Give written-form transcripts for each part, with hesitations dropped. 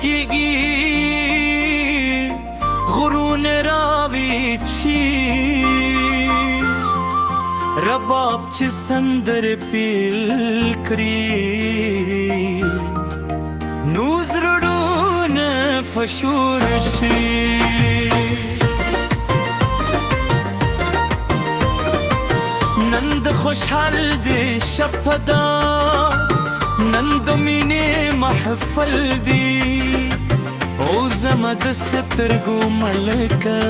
کیږي غرونه راویچي رباب چې سندر پیل کړي نو زړونه پشور شي نن د خوشحال دی شپه ده نن د مینې محفل دی او زما د سترګو ملکه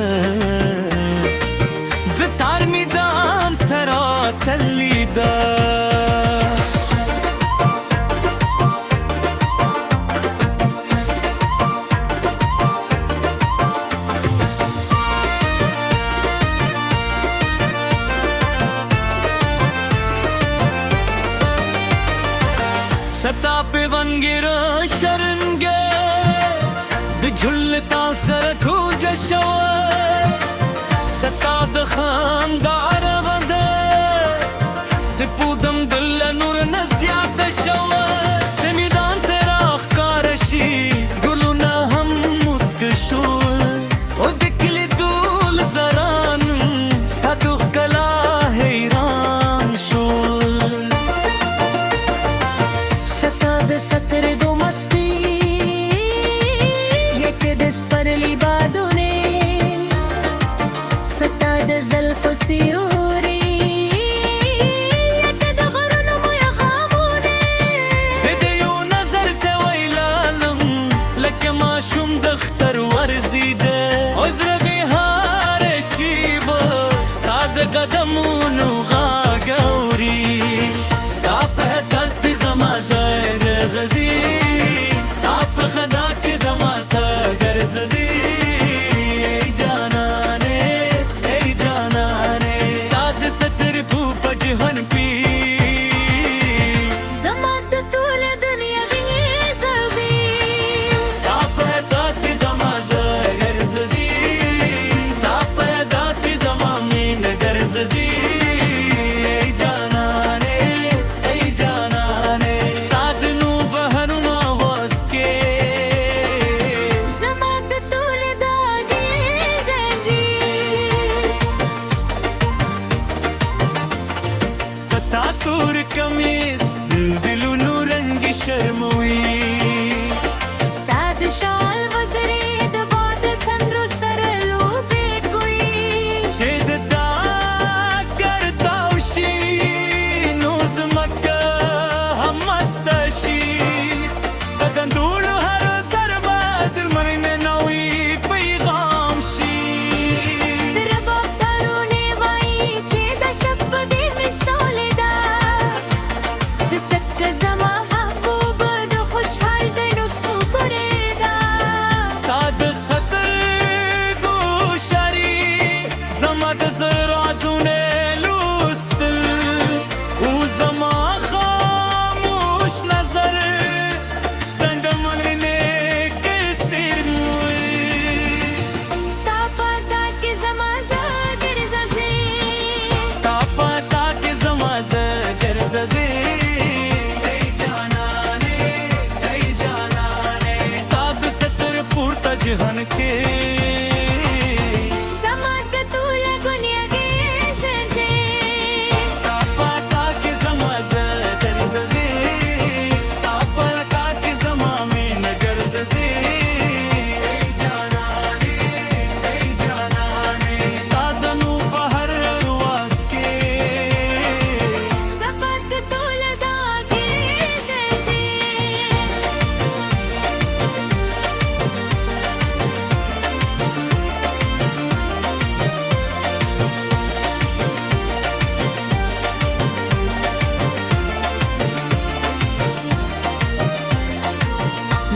د تار میدان ته راتلې ده सता पे वंगिर शरंगे द झुलता सर खूज शो सता द खानदार वदे सिपुदम दिल नूर नज़्यात शो चमिदान तेरा कारशी गुलुना हम मुस्क शो ओ दिखली दूल जरान स्ता दुख कला हैरान शो सतर दो मस्ती ये के दिस पर लिबादो ने सता द ज़ल्फ सियोरी ये के द गरन मोया खामोने زده یو نظر ته ویلالم لکه ماشوم دختر ورزیده عذر بهار شیبه ستا د قدمونو غاږ اوري ستا په درد زما زړه غزي ستا په خدا کې زما سر ززي ای جانانه ستا د ستر په جهان پی زما د ټول دنیا غي زوي ستا په درد زما زړه ززي ستا په درد زما مين ګرځي ای جانانه ستا د نو بهرونو आवाज کې زما د ټول داګي زنجي ستا سور کمیس دلونو رنگ شرموي ستا د شال وزري د باد سندرو سره لوبې کوي چې د تا کرتاو شي نو زمکه هم مست شي بدندولو هر سر باد المرمه نوي پیغام شي د رباب تارونه وایي چې د شپ دې مثال ده د سک زما محبوب د خوشحال د نسخو پرې ده ستا د سترګو شری زما د زړه رازونه لوستل او زما خاموش نظر ستند ملنه کې سرموي ستا پتا کې زما زګر زسي ستا پتا کې زما زګر ززي ای جانانه ستا د ستر پورته جهان کې زما د ټول دنیاګي زنجي ستا پتا کې زما زګر ززي ستا پتا کې زما مين ګرځي ای جانانه ستا د نو بهر رواز کې زما د ټول داګي زنجي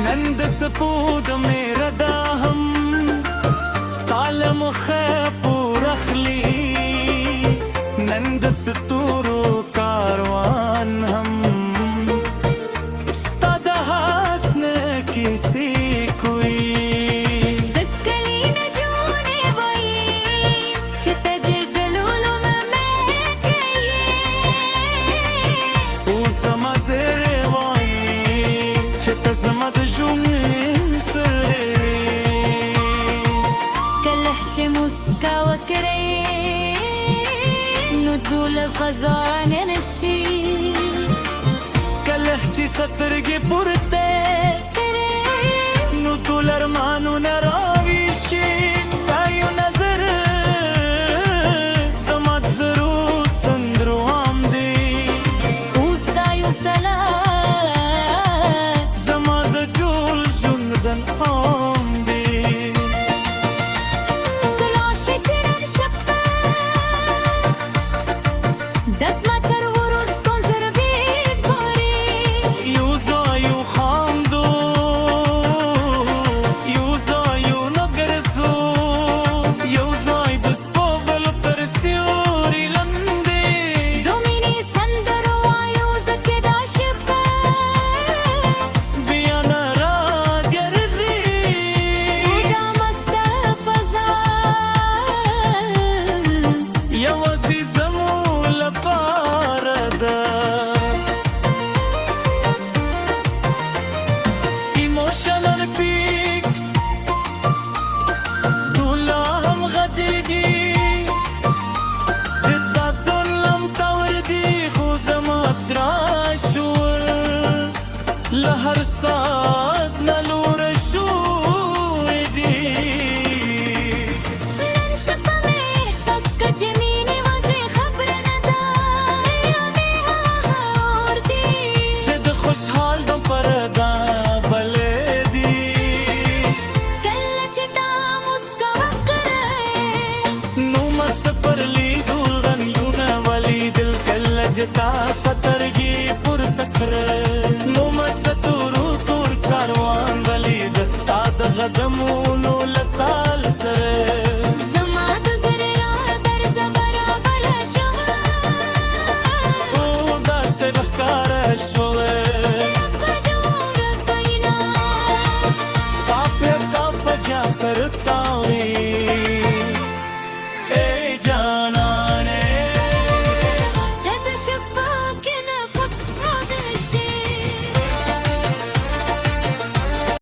نن د سپود میرا دا هم ستالم خپور اخلي نن د ستورو کاروان هم ستا د حسن کیسې کوي د کلی نجونه وایي چې ته د ګلولو مې کوي او زما زړه وایي چې ته زما د ژوند فزان نشي کله چې سترګې پورته نو ټول ارمانونه راویښي ستا یو نظر زما د زرو سندرو عام دی اوس دا یو سلام زما د ټول ژوند د انعام دی گلاشه چرن شپه دت ما تر وروز کنزروی پوری یو ځای یو خاندو یو ځای یو نګرسو یو ځای د سپوږمۍ تر سیوري لاندې دومینی سندرو وایو زکه دا شپه بیا نه راګرځي دا مسته فضا یوازې زموږ لپاره ده ایموشنل پیک ټول هم غدېږي د تاتون لم تور دي خو زما څرا شور له هر ساز نه لوړ شوی دی نن شپه مې احساس که جمینې وځې خبره نه ده یادې هغه اور دي چې د خوشحال د پردا بلې دي کله چې تا مسکا وکړې نو مس پر لیدو غنیونه ولیدل کله چې تا سترګې پورته کړې نو مس تور کاروان ولید ستا د قدمونو لک